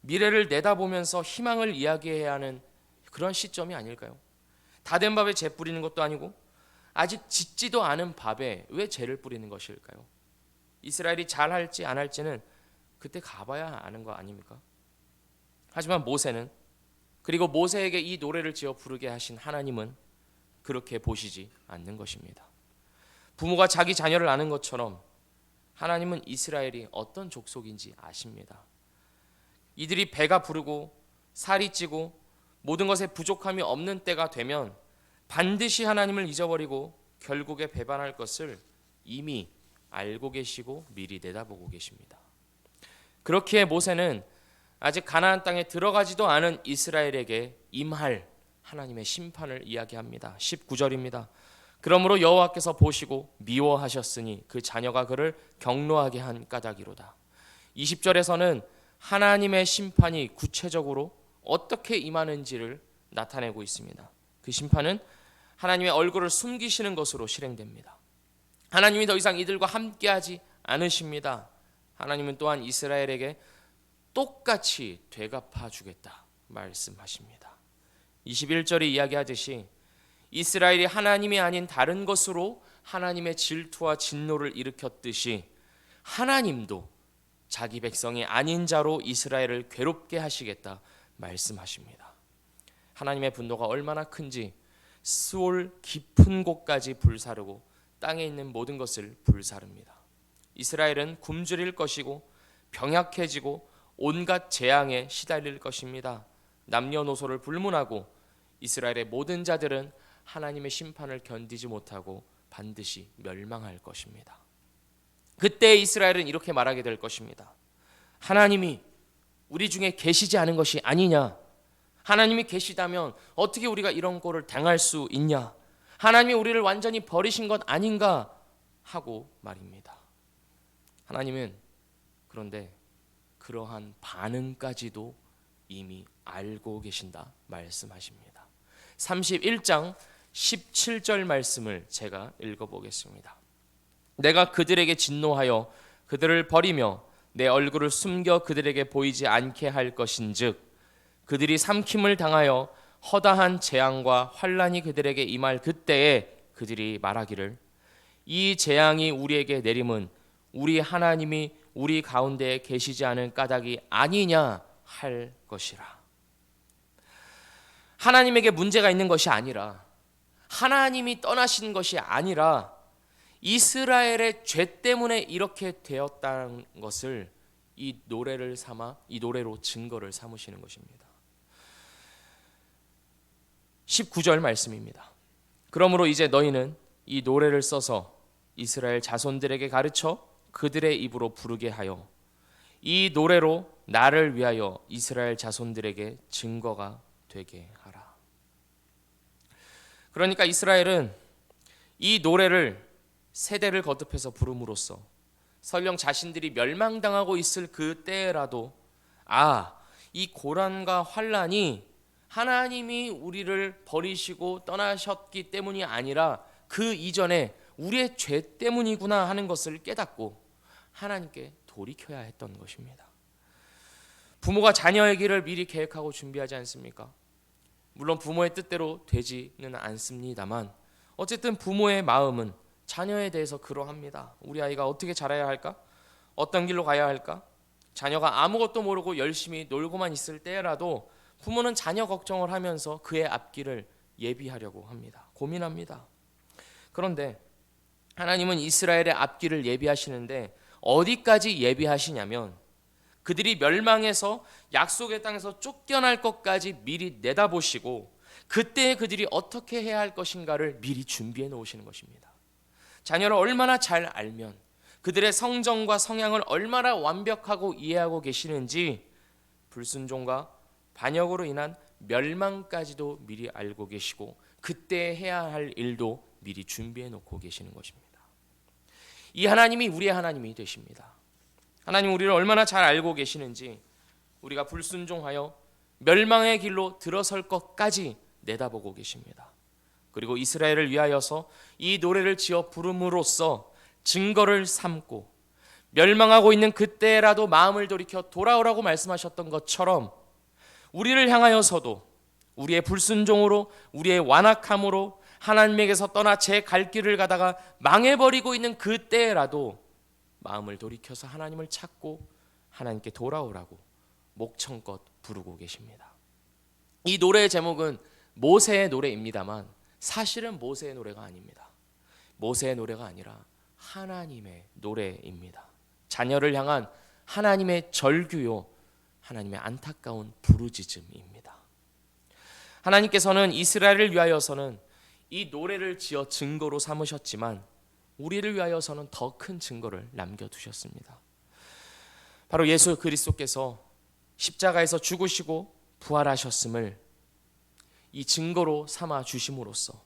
미래를 내다보면서 희망을 이야기해야 하는 그런 시점이 아닐까요? 다 된 밥에 재 뿌리는 것도 아니고 아직 짓지도 않은 밥에 왜 재를 뿌리는 것일까요? 이스라엘이 잘할지 안 할지는 그때 가봐야 아는 거 아닙니까? 하지만 모세는, 그리고 모세에게 이 노래를 지어 부르게 하신 하나님은 그렇게 보시지 않는 것입니다. 부모가 자기 자녀를 아는 것처럼 하나님은 이스라엘이 어떤 족속인지 아십니다. 이들이 배가 부르고 살이 찌고 모든 것에 부족함이 없는 때가 되면 반드시 하나님을 잊어버리고 결국에 배반할 것을 이미 알고 계시고 미리 내다보고 계십니다. 그렇기에 모세는 아직 가나안 땅에 들어가지도 않은 이스라엘에게 임할 하나님의 심판을 이야기합니다. 19절입니다. 그러므로 여호와께서 보시고 미워하셨으니 그 자녀가 그를 경노하게 한 까닭이로다. 20절에서는 하나님의 심판이 구체적으로 어떻게 임하는지를 나타내고 있습니다. 그 심판은 하나님의 얼굴을 숨기시는 것으로 실행됩니다. 하나님이 더 이상 이들과 함께하지 않으십니다. 하나님은 또한 이스라엘에게 똑같이 되갚아 주겠다 말씀하십니다. 21절이 이야기하듯이 이스라엘이 하나님이 아닌 다른 것으로 하나님의 질투와 진노를 일으켰듯이 하나님도 자기 백성이 아닌 자로 이스라엘을 괴롭게 하시겠다 말씀하십니다. 하나님의 분노가 얼마나 큰지 스올 깊은 곳까지 불사르고 땅에 있는 모든 것을 불사릅니다. 이스라엘은 굶주릴 것이고 병약해지고 온갖 재앙에 시달릴 것입니다. 남녀노소를 불문하고 이스라엘의 모든 자들은 하나님의 심판을 견디지 못하고 반드시 멸망할 것입니다. 그때 이스라엘은 이렇게 말하게 될 것입니다. 하나님이 우리 중에 계시지 않은 것이 아니냐? 하나님이 계시다면 어떻게 우리가 이런 꼴을 당할 수 있냐? 하나님이 우리를 완전히 버리신 것 아닌가? 하고 말입니다. 하나님은 그런데 그러한 반응까지도 이미 알고 계신다 말씀하십니다. 31장 17절 말씀을 제가 읽어보겠습니다. 내가 그들에게 진노하여 그들을 버리며 내 얼굴을 숨겨 그들에게 보이지 않게 할 것인즉 그들이 삼킴을 당하여 허다한 재앙과 환난이 그들에게 임할 그때에 그들이 말하기를 이 재앙이 우리에게 내림은 우리 하나님이 우리 가운데에 계시지 않은 까닭이 아니냐 할 것이라. 하나님에게 문제가 있는 것이 아니라, 하나님이 떠나신 것이 아니라 이스라엘의 죄 때문에 이렇게 되었다는 것을 이 노래를 삼아, 이 노래로 증거를 삼으시는 것입니다. 19절 말씀입니다. 그러므로 이제 너희는 이 노래를 써서 이스라엘 자손들에게 가르쳐 그들의 입으로 부르게 하여 이 노래로 나를 위하여 이스라엘 자손들에게 증거가 되게 하라. 그러니까 이스라엘은 이 노래를 세대를 거듭해서 부름으로써 설령 자신들이 멸망당하고 있을 그 때라도 이 고난과 환난이 하나님이 우리를 버리시고 떠나셨기 때문이 아니라 그 이전에 우리의 죄 때문이구나 하는 것을 깨닫고 하나님께 돌이켜야 했던 것입니다. 부모가 자녀의 길을 미리 계획하고 준비하지 않습니까? 물론 부모의 뜻대로 되지는 않습니다만 어쨌든 부모의 마음은 자녀에 대해서 그러합니다. 우리 아이가 어떻게 자라야 할까? 어떤 길로 가야 할까? 자녀가 아무것도 모르고 열심히 놀고만 있을 때라도 부모는 자녀 걱정을 하면서 그의 앞길을 예비하려고 합니다. 고민합니다. 그런데 하나님은 이스라엘의 앞길을 예비하시는데 어디까지 예비하시냐면 그들이 멸망해서 약속의 땅에서 쫓겨날 것까지 미리 내다보시고 그때 그들이 어떻게 해야 할 것인가를 미리 준비해 놓으시는 것입니다. 자녀를 얼마나 잘 알면 그들의 성정과 성향을 얼마나 완벽하고 이해하고 계시는지 불순종과 반역으로 인한 멸망까지도 미리 알고 계시고 그때 해야 할 일도 미리 준비해 놓고 계시는 것입니다. 이 하나님이 우리의 하나님이 되십니다. 하나님 우리를 얼마나 잘 알고 계시는지 우리가 불순종하여 멸망의 길로 들어설 것까지 내다보고 계십니다. 그리고 이스라엘을 위하여서 이 노래를 지어 부름으로써 증거를 삼고 멸망하고 있는 그때라도 마음을 돌이켜 돌아오라고 말씀하셨던 것처럼 우리를 향하여서도 우리의 불순종으로, 우리의 완악함으로 하나님에게서 떠나 제 갈 길을 가다가 망해버리고 있는 그때라도 마음을 돌이켜서 하나님을 찾고 하나님께 돌아오라고 목청껏 부르고 계십니다. 이 노래의 제목은 모세의 노래입니다만 사실은 모세의 노래가 아닙니다. 모세의 노래가 아니라 하나님의 노래입니다. 자녀를 향한 하나님의 절규요, 하나님의 안타까운 부르짖음입니다. 하나님께서는 이스라엘을 위하여서는 이 노래를 지어 증거로 삼으셨지만 우리를 위하여서는 더 큰 증거를 남겨두셨습니다. 바로 예수 그리스도께서 십자가에서 죽으시고 부활하셨음을 이 증거로 삼아 주심으로써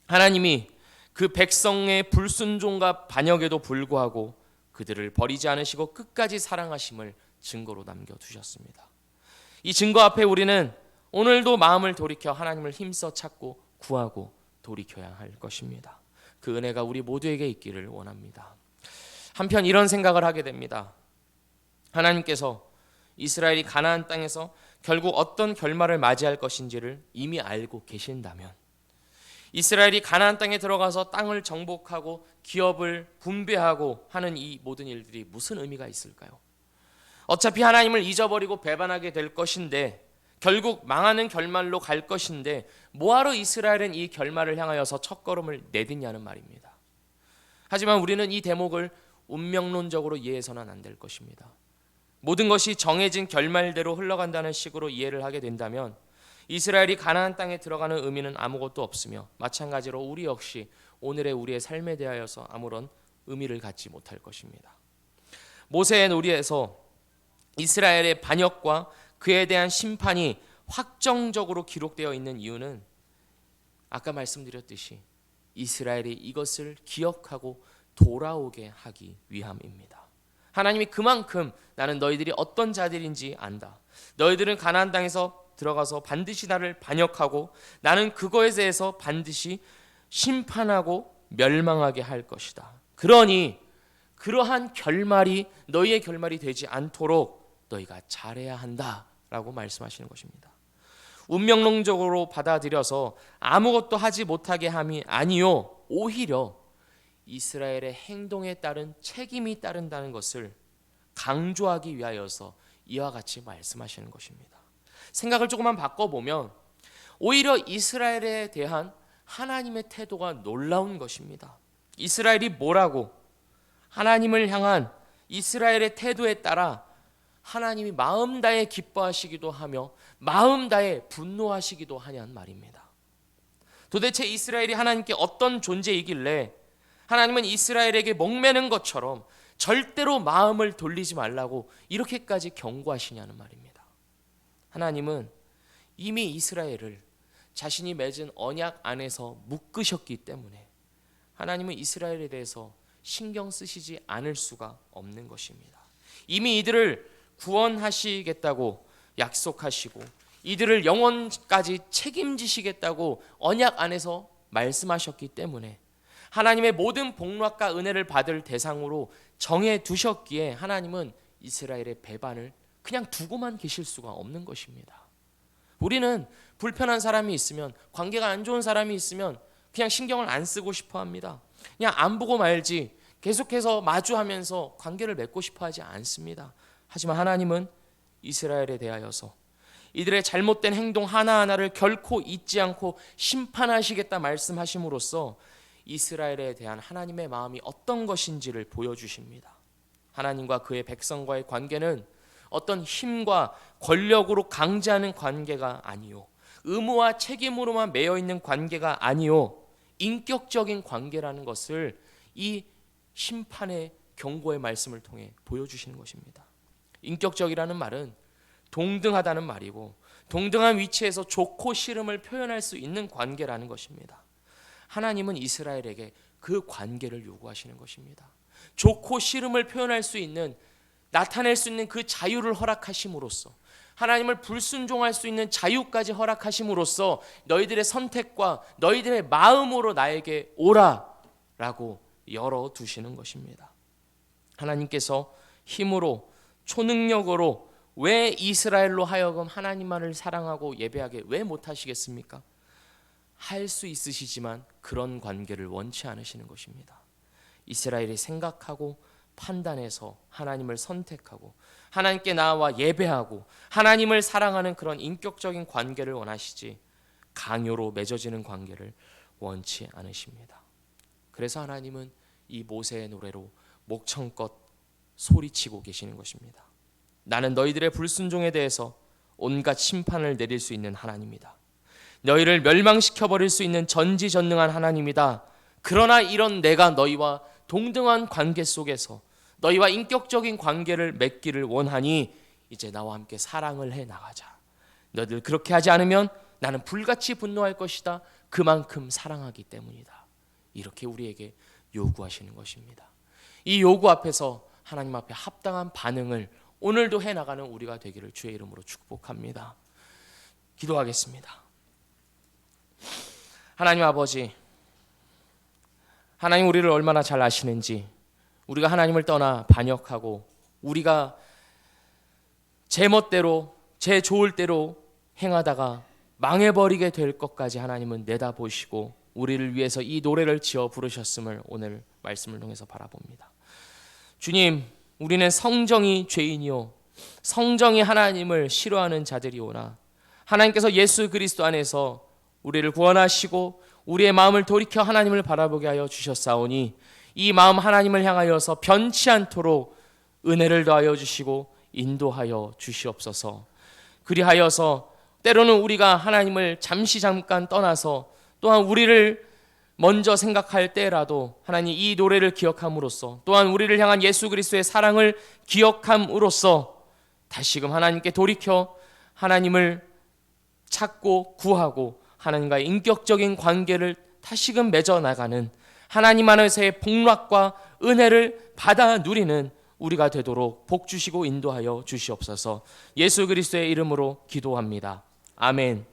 하나님이 그 백성의 불순종과 반역에도 불구하고 그들을 버리지 않으시고 끝까지 사랑하심을 증거로 남겨두셨습니다. 이 증거 앞에 우리는 오늘도 마음을 돌이켜 하나님을 힘써 찾고 구하고 돌이켜야 할 것입니다. 그 은혜가 우리 모두에게 있기를 원합니다. 한편 이런 생각을 하게 됩니다. 하나님께서 이스라엘이 가나안 땅에서 결국 어떤 결말을 맞이할 것인지를 이미 알고 계신다면 이스라엘이 가나안 땅에 들어가서 땅을 정복하고 기업을 분배하고 하는 이 모든 일들이 무슨 의미가 있을까요? 어차피 하나님을 잊어버리고 배반하게 될 것인데 결국 망하는 결말로 갈 것인데 뭐하러 이스라엘은 이 결말을 향하여서 첫걸음을 내딛냐는 말입니다. 하지만 우리는 이 대목을 운명론적으로 이해해서는 안 될 것입니다. 모든 것이 정해진 결말대로 흘러간다는 식으로 이해를 하게 된다면 이스라엘이 가나안 땅에 들어가는 의미는 아무것도 없으며 마찬가지로 우리 역시 오늘의 우리의 삶에 대하여서 아무런 의미를 갖지 못할 것입니다. 모세의 놀이에서 이스라엘의 반역과 그에 대한 심판이 확정적으로 기록되어 있는 이유는 아까 말씀드렸듯이 이스라엘이 이것을 기억하고 돌아오게 하기 위함입니다. 하나님이 그만큼 나는 너희들이 어떤 자들인지 안다. 너희들은 가나안 땅에서 들어가서 반드시 나를 반역하고 나는 그거에 대해서 반드시 심판하고 멸망하게 할 것이다. 그러니 그러한 결말이 너희의 결말이 되지 않도록 너희가 잘해야 한다라고 말씀하시는 것입니다. 운명론적으로 받아들여서 아무것도 하지 못하게 함이 아니요, 오히려 이스라엘의 행동에 따른 책임이 따른다는 것을 강조하기 위하여서 이와 같이 말씀하시는 것입니다. 생각을 조금만 바꿔보면 오히려 이스라엘에 대한 하나님의 태도가 놀라운 것입니다. 이스라엘이 뭐라고 하나님을 향한 이스라엘의 태도에 따라 하나님이 마음 다해 기뻐하시기도 하며 마음 다해 분노하시기도 하냐는 말입니다. 도대체 이스라엘이 하나님께 어떤 존재이길래 하나님은 이스라엘에게 목매는 것처럼 절대로 마음을 돌리지 말라고 이렇게까지 경고하시냐는 말입니다. 하나님은 이미 이스라엘을 자신이 맺은 언약 안에서 묶으셨기 때문에 하나님은 이스라엘에 대해서 신경 쓰시지 않을 수가 없는 것입니다. 이미 이들을 구원하시겠다고 약속하시고 이들을 영원까지 책임지시겠다고 언약 안에서 말씀하셨기 때문에 하나님의 모든 복락과 은혜를 받을 대상으로 정해 두셨기에 하나님은 이스라엘의 배반을 그냥 두고만 계실 수가 없는 것입니다. 우리는 불편한 사람이 있으면, 관계가 안 좋은 사람이 있으면 그냥 신경을 안 쓰고 싶어 합니다. 그냥 안 보고 말지 계속해서 마주하면서 관계를 맺고 싶어 하지 않습니다. 하지만 하나님은 이스라엘에 대하여서 이들의 잘못된 행동 하나하나를 결코 잊지 않고 심판하시겠다 말씀하심으로써 이스라엘에 대한 하나님의 마음이 어떤 것인지를 보여주십니다. 하나님과 그의 백성과의 관계는 어떤 힘과 권력으로 강제하는 관계가 아니요, 의무와 책임으로만 매여 있는 관계가 아니요, 인격적인 관계라는 것을 이 심판의 경고의 말씀을 통해 보여주시는 것입니다. 인격적이라는 말은 동등하다는 말이고 동등한 위치에서 좋고 싫음을 표현할 수 있는 관계라는 것입니다. 하나님은 이스라엘에게 그 관계를 요구하시는 것입니다. 좋고 싫음을 표현할 수 있는, 나타낼 수 있는 그 자유를 허락하심으로써, 하나님을 불순종할 수 있는 자유까지 허락하심으로써 너희들의 선택과 너희들의 마음으로 나에게 오라라고 열어두시는 것입니다. 하나님께서 힘으로 초능력으로 왜 이스라엘로 하여금 하나님만을 사랑하고 예배하게 왜 못하시겠습니까? 할 수 있으시지만 그런 관계를 원치 않으시는 것입니다. 이스라엘이 생각하고 판단해서 하나님을 선택하고 하나님께 나와 예배하고 하나님을 사랑하는 그런 인격적인 관계를 원하시지 강요로 맺어지는 관계를 원치 않으십니다. 그래서 하나님은 이 모세의 노래로 목청껏 소리치고 계시는 것입니다. 나는 너희들의 불순종에 대해서 온갖 심판을 내릴 수 있는 하나님이다. 너희를 멸망시켜버릴 수 있는 전지전능한 하나님이다. 그러나 이런 내가 너희와 동등한 관계 속에서 너희와 인격적인 관계를 맺기를 원하니 이제 나와 함께 사랑을 해 나가자. 너희들 그렇게 하지 않으면 나는 불같이 분노할 것이다. 그만큼 사랑하기 때문이다. 이렇게 우리에게 요구하시는 것입니다. 이 요구 앞에서 하나님 앞에 합당한 반응을 오늘도 해나가는 우리가 되기를 주의 이름으로 축복합니다. 기도하겠습니다. 하나님 아버지, 하나님 우리를 얼마나 잘 아시는지, 우리가 하나님을 떠나 반역하고 우리가 제 멋대로 제 좋을 대로 행하다가 망해버리게 될 것까지 하나님은 내다보시고 우리를 위해서 이 노래를 지어 부르셨음을 오늘 말씀을 통해서 바라봅니다. 주님, 우리는 성정이 죄인이요 성정이 하나님을 싫어하는 자들이오나 하나님께서 예수 그리스도 안에서 우리를 구원하시고 우리의 마음을 돌이켜 하나님을 바라보게 하여 주셨사오니 이 마음 하나님을 향하여서 변치 않도록 은혜를 더하여 주시고 인도하여 주시옵소서. 그리하여서 때로는 우리가 하나님을 잠깐 떠나서 또한 우리를 먼저 생각할 때라도 하나님 이 노래를 기억함으로써 또한 우리를 향한 예수 그리스도의 사랑을 기억함으로써 다시금 하나님께 돌이켜 하나님을 찾고 구하고 하나님과의 인격적인 관계를 다시금 맺어나가는 하나님 안에서의 복락과 은혜를 받아 누리는 우리가 되도록 복 주시고 인도하여 주시옵소서. 예수 그리스도의 이름으로 기도합니다. 아멘.